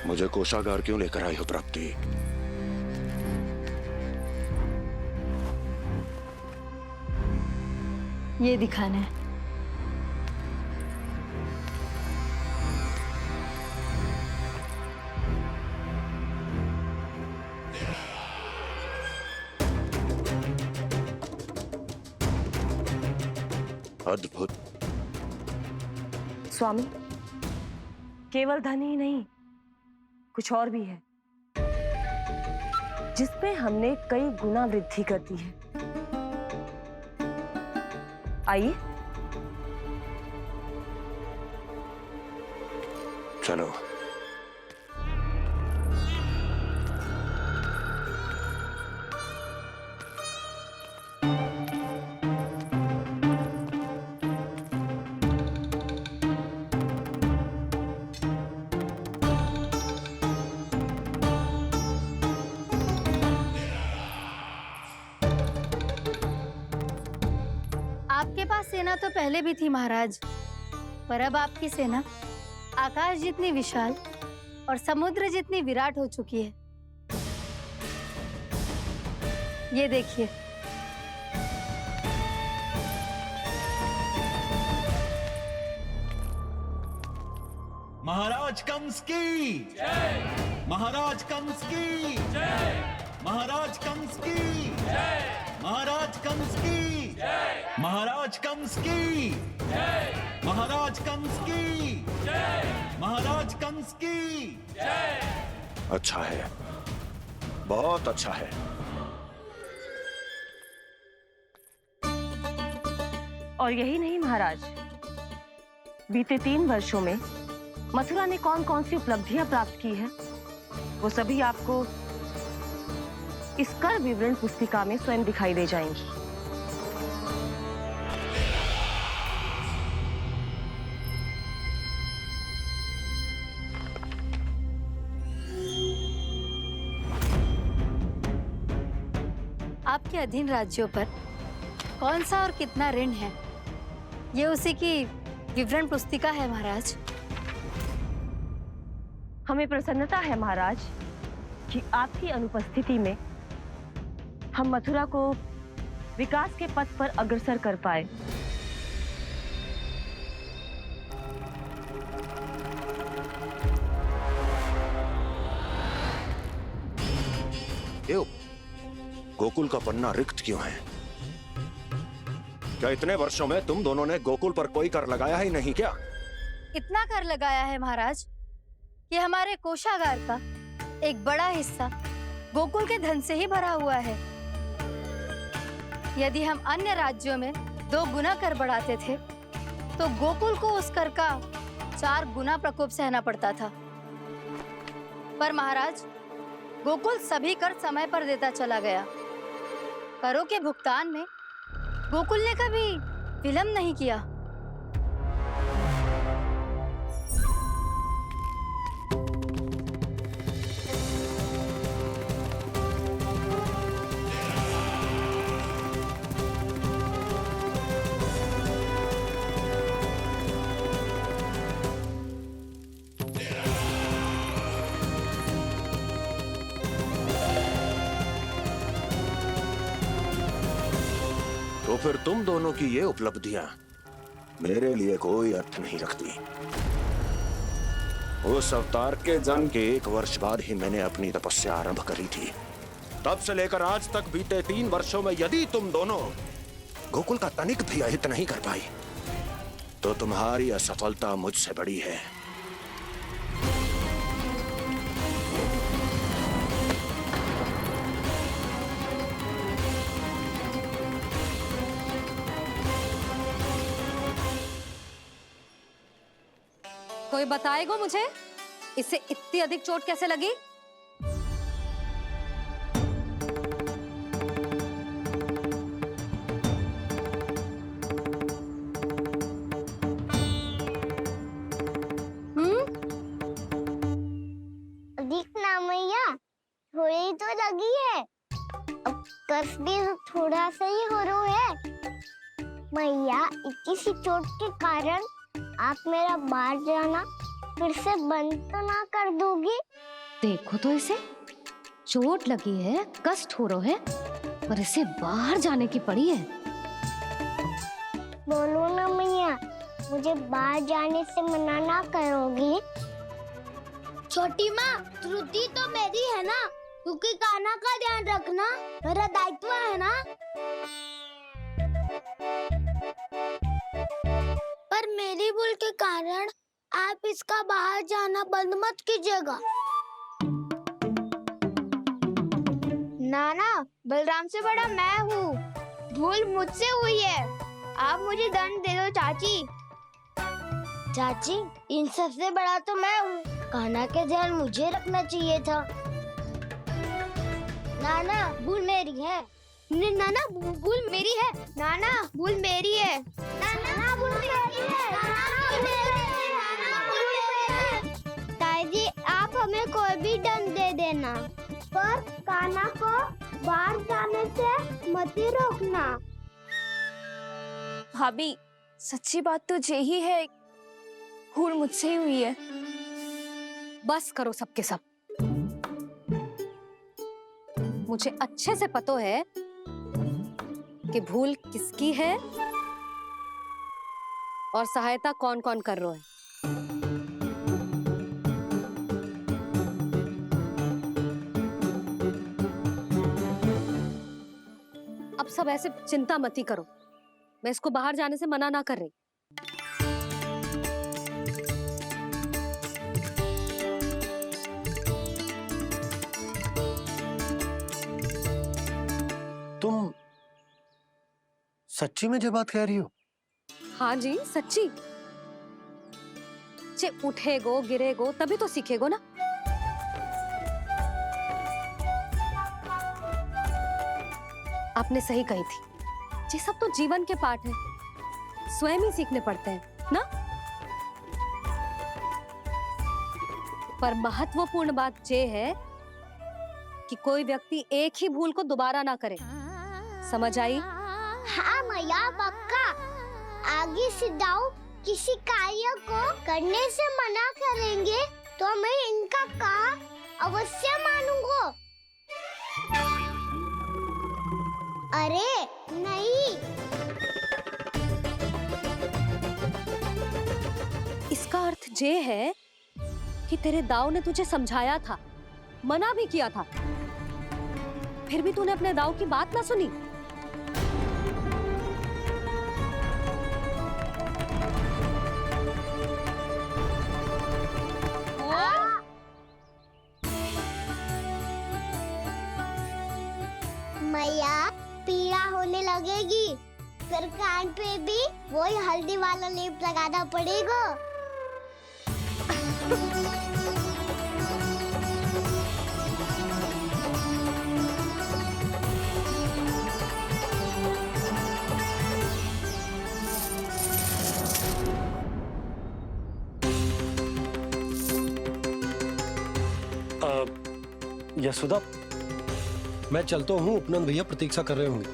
मुझे कोषागार क्यों लेकर आई हो प्राप्ति? ये दिखाना है। अद्भुत। स्वामी, केवल धन ही नहीं, कुछ और भी है जिसमें हमने कई गुना वृद्धि कर दी है। आइए चलो। आपके पास सेना तो पहले भी थी महाराज, पर अब आपकी सेना आकाश जितनी विशाल और समुद्र जितनी विराट हो चुकी है। ये देखिए। महाराज कंस की जय। महाराज कंस की जय। महाराज कंस की जय। महाराज कंस की जय। महाराज कंस की जय। महाराज कंस की जय। महाराज कंस की जय। अच्छा है, बहुत अच्छा है। और यही नहीं महाराज, बीते 3 वर्षों में मथुरा ने कौन कौन सी उपलब्धियां प्राप्त की है, वो सभी आपको इस कर विवरण पुस्तिका में स्वयं दिखाई दे जाएंगी। आपके अधीन राज्यों पर कौन सा और कितना ऋण है, ये उसी की विवरण पुस्तिका है महाराज। हमें प्रसन्नता है महाराज कि आपकी अनुपस्थिति में हम मथुरा को विकास के पथ पर अग्रसर कर पाए। क्यों? गोकुल का पन्ना रिक्त क्यों है? क्या इतने वर्षों में तुम दोनों ने गोकुल पर कोई कर लगाया ही नहीं क्या? इतना कर लगाया है महाराज कि हमारे कोषागार का एक बड़ा हिस्सा गोकुल के धन से ही भरा हुआ है। यदि हम अन्य राज्यों में 2 गुना कर बढ़ाते थे, तो गोकुल को उस कर का 4 गुना प्रकोप सहना पड़ता था। पर महाराज, गोकुल सभी कर समय पर देता चला गया। करों के भुगतान में गोकुल ने कभी विलंब नहीं किया। तो फिर तुम दोनों की ये उपलब्धियां मेरे लिए कोई अर्थ नहीं रखती। उस अवतार के जन्म के 1 वर्ष बाद ही मैंने अपनी तपस्या आरंभ करी थी। तब से लेकर आज तक बीते 3 वर्षों में यदि तुम दोनों गोकुल का तनिक भी अहित नहीं कर पाई, तो तुम्हारी असफलता मुझसे बड़ी है। कोई बताएगा मुझे, इसे इतनी अधिक चोट कैसे लगी? अधिक ना मैया, थोड़ी तो लगी है। अब कस भी थोड़ा सा ही हो रहा है। मैया, इतनी सी चोट के कारण आप मेरा बाहर जाना फिर से बंद तो ना कर दोगी? देखो तो इसे, चोट लगी है, कष्ट हो रहा है, पर इसे बाहर जाने की पड़ी है। बोलो ना मैया, मुझे बाहर जाने से मना ना करोगी? छोटी माँ, त्रुटि तो मेरी है ना, क्योंकि कान्हा का ध्यान रखना मेरा दायित्व है ना। पर मेरी भूल के कारण आप इसका बाहर जाना बंद मत कीजिएगा। नाना, बलराम से बड़ा मैं हूँ, भूल मुझसे हुई है, आप मुझे दंड दे दो चाची। चाची, इन सबसे बड़ा तो मैं हूँ, कान्हा के ध्यान मुझे रखना चाहिए था। नाना, भूल मेरी है। नाना, भूल मेरी है। नाना, भूल मेरी है। नाना, भूल मेरी है। नाना, भूल मेरी है। नाना, भूल मेरी है। ताई जी, आप हमें कोई भी दंड दे देना, पर कान्हा को बाहर जाने से मत ही रोकना। भाभी, सच्ची बात तो यही है, भूल मुझसे ही हुई है। बस करो सबके सब। मुझे अच्छे से पता है कि भूल किसकी है और सहायता कौन कौन कर रहा है। अब सब ऐसे चिंता मत ही करो, मैं इसको बाहर जाने से मना ना कर रही। तुम सच्ची में ये बात कह रही हो? हाँ जी, सच्ची। चे उठेगो गिरेगो तभी तो सीखेगो ना। आपने सही कही थी, ये सब तो जीवन के पाठ है, स्वयं ही सीखने पड़ते हैं ना। पर महत्वपूर्ण बात ये है कि कोई व्यक्ति एक ही भूल को दोबारा ना करे, समझ आई? हाँ मैया, पक्का। आगे से दाऊ किसी कार्य को करने से मना करेंगे तो मैं इनका कहा अवश्य मानूंगा। अरे नहीं, इसका अर्थ ये है कि तेरे दाऊ ने तुझे समझाया था, मना भी किया था, फिर भी तूने अपने दाऊ की बात ना सुनी। मैया, पीड़ा होने लगेगी, फिर कान पे भी वही हल्दी वाला लेप लगाना पड़ेगा। यशोदा, मैं चलता हूँ, उपनंद भैया प्रतीक्षा कर रहे होंगे।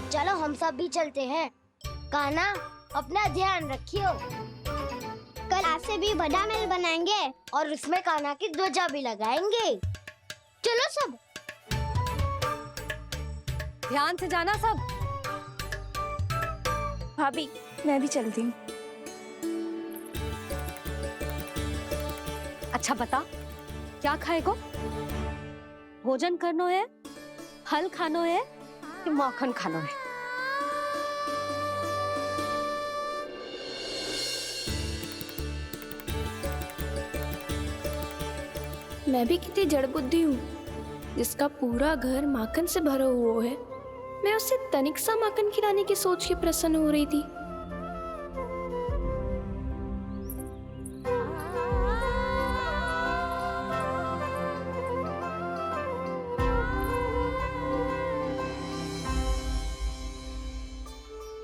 चलो हम सब भी चलते हैं। कान्हा, अपना ध्यान रखियो। कल आज से भी बड़ा महल बनाएंगे और उसमें कान्हा की ध्वजा भी लगाएंगे। चलो सब। ध्यान से जाना सब। भाभी, मैं भी चलती हूँ। अच्छा बता, क्या खाएगो? भोजन करनो है, फल खानो है कि माखन खानो है? मैं भी कितनी जड़ बुद्धि हूँ, जिसका पूरा घर माखन से भरा हुआ है। मैं उससे तनिक सा माखन खिलाने की सोच के प्रसन्न हो रही थी।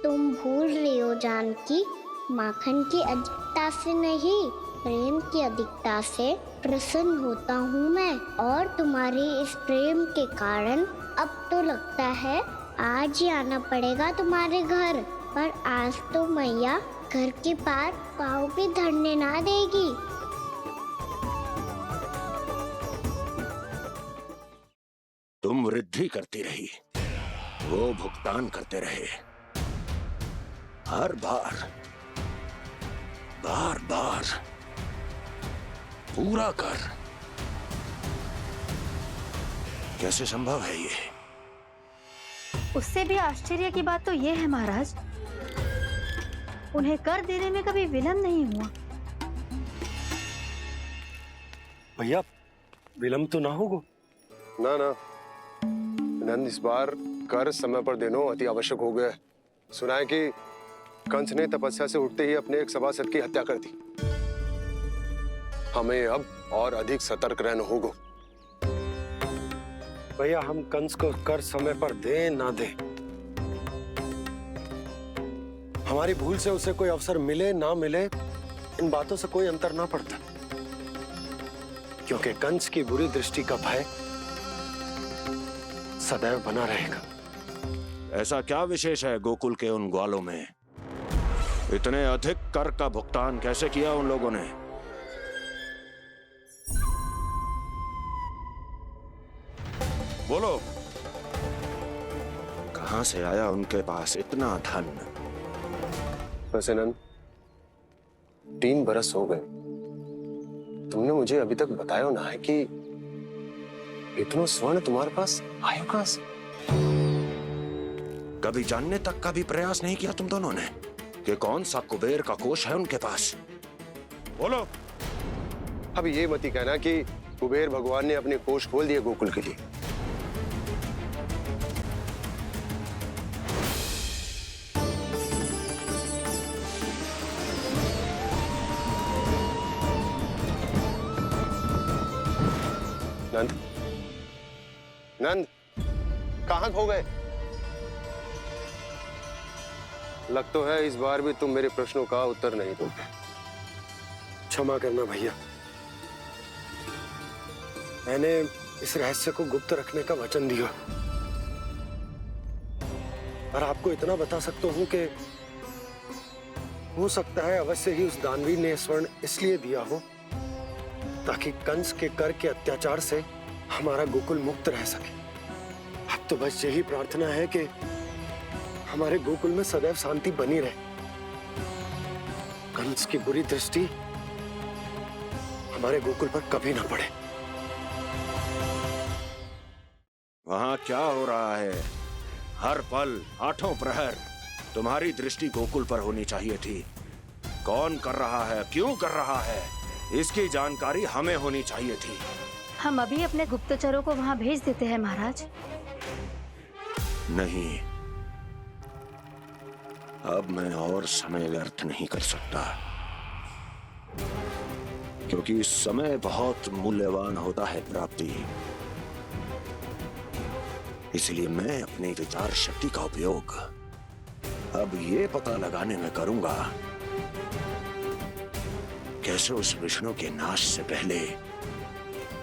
तुम भूल रही हो जानकी, माखन की अधिकता से नहीं, प्रेम की अधिकता से प्रसन्न होता हूँ मैं, और तुम्हारे इस प्रेम के कारण अब तो लगता है आज ही आना पड़ेगा तुम्हारे घर। पर आज तो मैया घर के पार पाँव भी धरने ना देगी। तुम वृद्धि करती रही, वो भुगतान करते रहे। हर बार बार बार पूरा कर। कैसे संभव है ये? उससे भी आश्चर्य की बात तो ये है महाराज, उन्हें कर देने में कभी विलंब नहीं हुआ। भैया विलंब तो ना होगा? ना ना नंद, इस बार कर समय पर देना अति आवश्यक हो गया है। सुना है कि कंस ने तपस्या से उठते ही अपने एक सभासद की हत्या कर दी। हमें अब और अधिक सतर्क रहना होगा। भैया हम कंस को कर समय पर दे ना दे, हमारी भूल से उसे कोई अवसर मिले ना मिले, इन बातों से कोई अंतर ना पड़ता, क्योंकि कंस की बुरी दृष्टि का भय सदैव बना रहेगा। ऐसा क्या विशेष है गोकुल के उन ग्वालों में? इतने अधिक कर का भुगतान कैसे किया उन लोगों ने? बोलो, कहां से आया उनके पास इतना धन? वैसे नंद, 3 बरस हो गए, तुमने मुझे अभी तक बताया ना है कि इतना स्वर्ण तुम्हारे पास आया कहां से? कभी जानने तक का भी प्रयास नहीं किया तुम दोनों ने कि कौन सा कुबेर का कोष है उनके पास? बोलो। अब ये मत ही कहना कि कुबेर भगवान ने अपने कोष खोल दिए गोकुल के लिए। नंद, नंद, कहां खो गए? लग तो है इस बार भी तुम मेरे प्रश्नों का उत्तर नहीं दोगे। क्षमा करना भैया, मैंने इस रहस्य को गुप्त रखने का वचन दिया, पर आपको इतना बता सकता हूं कि हो सकता है अवश्य ही उस दानवीर ने स्वर्ण इसलिए दिया हो ताकि कंस के कर के अत्याचार से हमारा गोकुल मुक्त रह सके। अब तो बस यही प्रार्थना है कि हमारे गोकुल में सदैव शांति बनी रहे, कंस की बुरी दृष्टि हमारे गोकुल पर कभी ना पड़े। वहां क्या हो रहा है? हर पल, आठों प्रहर तुम्हारी दृष्टि गोकुल पर होनी चाहिए थी। कौन कर रहा है, क्यों कर रहा है, इसकी जानकारी हमें होनी चाहिए थी। हम अभी अपने गुप्तचरों को वहां भेज देते हैं महाराज। नहीं, अब मैं और समय व्यर्थ नहीं कर सकता, क्योंकि समय बहुत मूल्यवान होता है प्राप्ति। इसलिए मैं अपनी विचार शक्ति का उपयोग अब ये पता लगाने में करूंगा कैसे उस विष्णु के नाश से पहले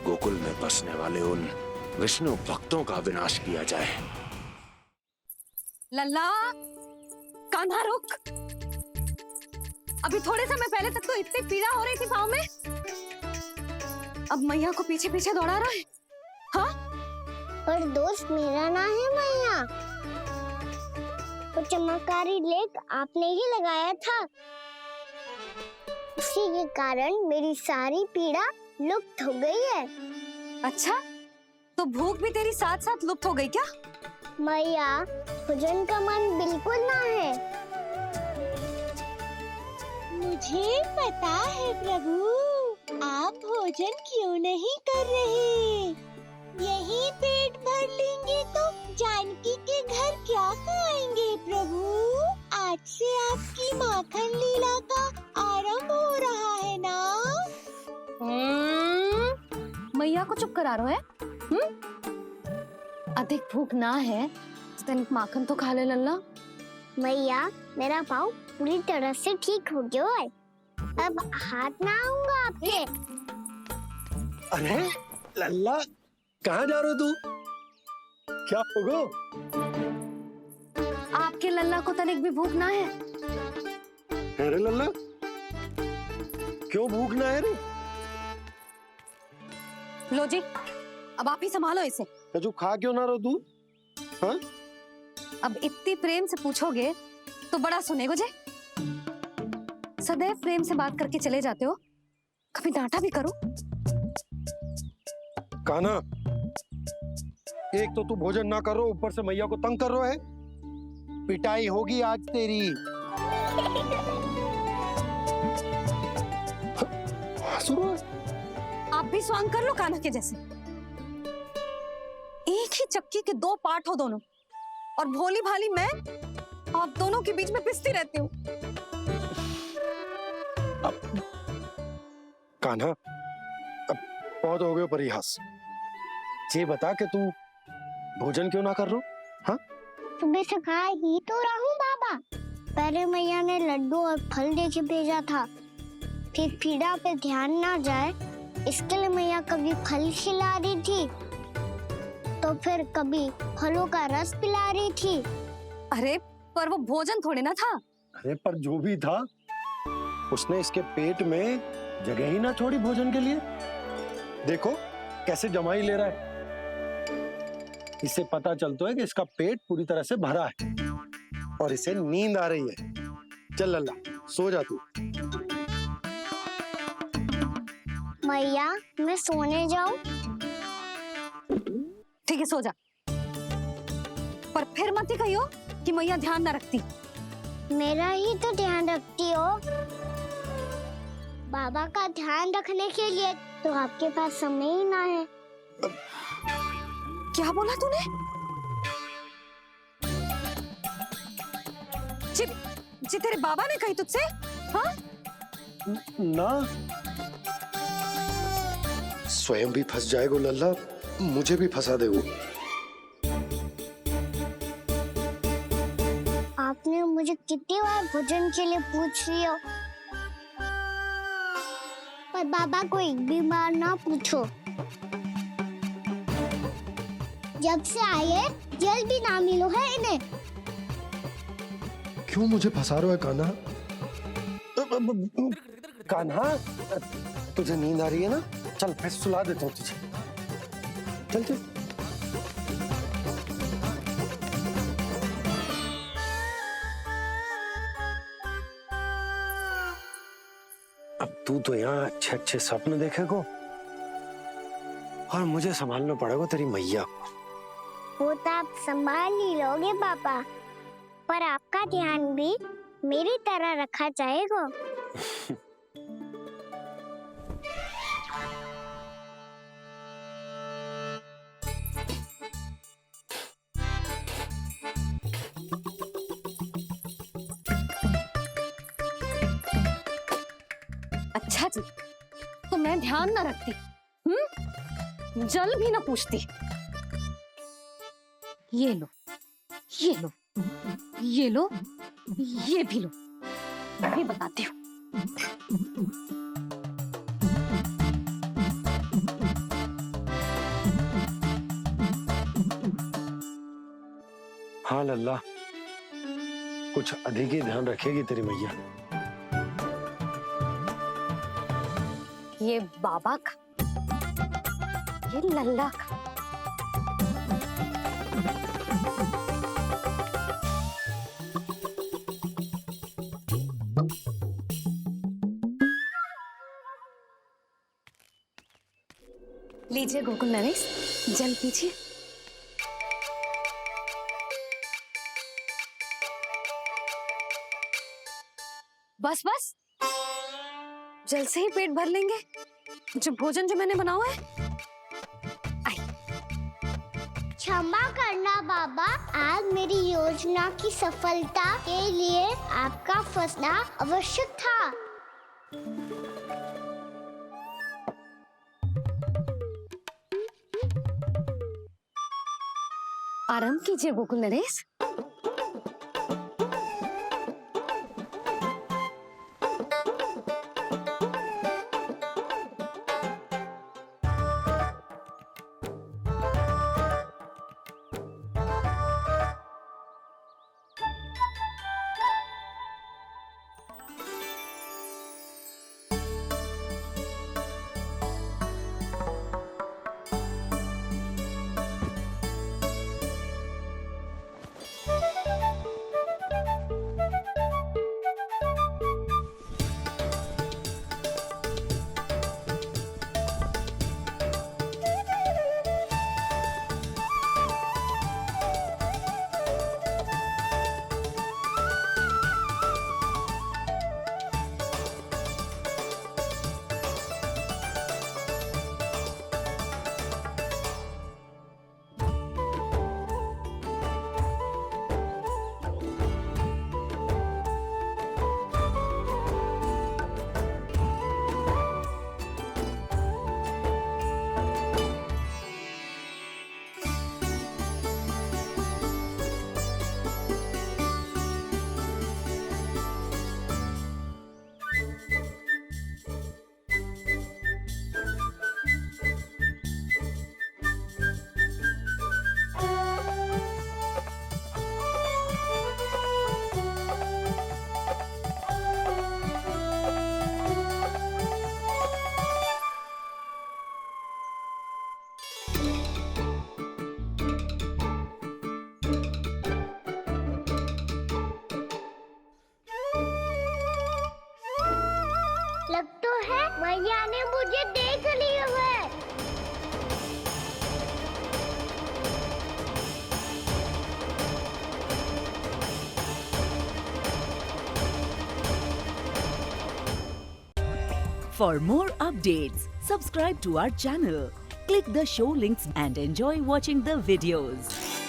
गोकुल में बसने वाले उन विष्णु भक्तों का विनाश किया जाए। लल्ला, कान्हा रुक। अभी थोड़े समय पहले तक तो इतनी पीड़ा हो रही थी पाँव में, अब मैया को पीछे पीछे दौड़ा रहा है। हाँ? पर दोस्त मेरा ना है मैया, वो चमत्कारी लेख आपने ही लगाया था, इसी के कारण मेरी सारी पीड़ा लुप्त हो गई है। अच्छा, तो भूख भी तेरी साथ साथ लुप्त हो गई क्या? मैया, भोजन का मन बिल्कुल ना है। मुझे पता है प्रभु, आप भोजन क्यों नहीं कर रहे। यही पेट भर लेंगे तो जानकी के घर क्या खाएंगे प्रभु। आज से आपकी माखन लीला का आरंभ हो रहा है ना। मैया को चुप करा रहे हैं? अधिक भूख ना है तो तनिक माखन तो खा ले लल्ला। मैया, मेरा पाँव पूरी तरह से ठीक हो गया है, अब हाथ ना आऊंगा आपके। अरे लल्ला, कहाँ जा रहे हो तू? क्या होगा? आपके लल्ला को तनिक भी भूख ना है? अरे लल्ला, क्यों भूख ना है रे? लो जी, अब आप ही संभालो इसे। तू खा क्यों ना रहो तू? हाँ? अब इतनी प्रेम से पूछोगे तो बड़ा सुनेगो जे। सदैव प्रेम से बात करके चले जाते हो, कभी डांटा भी करो। कान्हा, एक तो तू भोजन ना करो, ऊपर से मैया को तंग कर रहा है। पिटाई होगी आज तेरी। आप भी स्वांग कर लो कान्हा के जैसे। एक ही चक्की के दो पार्ट हो दोनों, और भोली भाली मैं आप दोनों के बीच में पिसती रहती हूँ। कान्हा, अब बहुत हो गए परिहास। ये बता कि तू भोजन क्यों ना कर रहा? हाँ? सुबह से खा ही तो रहा हूँ बाबा। पहले मैया ने लड्डू और फल दे के भेजा था, फिर पीड़ा पे ध्यान ना जाए इसके लिए मैया कभी फल खिला रही थी, तो फिर कभी फलों का रस पिला रही थी। अरे पर वो भोजन थोड़े ना था। अरे पर जो भी था, उसने इसके पेट में जगह ही ना छोड़ी भोजन के लिए। देखो कैसे जमाई ले रहा है। इससे पता चलता है कि इसका पेट पूरी तरह से भरा है और इसे नींद आ रही है। चल लल्ला, सो जा तू। मैया, मैं सोने जाऊं? ठीक है, सो जा। पर फिर मत ही कहियो कि मैया ध्यान ना रखती। मेरा ही तो ध्यान रखती हो। बाबा का ध्यान रखने के लिए तो आपके पास समय ही ना है। क्या बोला तूने? जी तेरे बाबा ने कही तुझसे? हाँ? ना, स्वयं भी फंस जाएगा लल्ला, मुझे भी फंसा देगा। आपने मुझे कितनी बार भोजन के लिए पूछ लिया, पर बाबा को एक भी बार ना पूछो। जब से आए जल भी ना मिलो है इन्हें। क्यों मुझे फंसा रहा है कान्हा? कान्हा, तुझे नींद आ रही है ना? चल मैं सुला देता हूँ तुझे। चल चल। अब तू तो यहाँ अच्छे अच्छे सपने देखेगा और मुझे संभालना पड़ेगा तेरी मैया को। वो तो आप संभाल ही लोगे पापा, पर आपका ध्यान भी मेरी तरह रखा जाएगा। अच्छा जी, तो मैं ध्यान ना रखती, जल भी ना पूछती। ये लो, ये लो, ये लो, ये भी लो, मैं भी बताती हूँ। हाँ लल्ला, कुछ अधिक ही ध्यान रखेगी तेरी मैया। ये बाबा का, ये लल्ला का। लीजिए गोकुल नरेश, जल पीजिए। बस बस, जल से ही पेट भर लेंगे। जो भोजन जो मैंने बनाया है। क्षमा करना बाबा, आज मेरी योजना की सफलता के लिए आपका फंसना आवश्यक था। आराम कीजिए गोकुल नरेश। मैया ने मुझे देख लिया है। For more updates, subscribe to our channel, click the show links and enjoy watching the videos.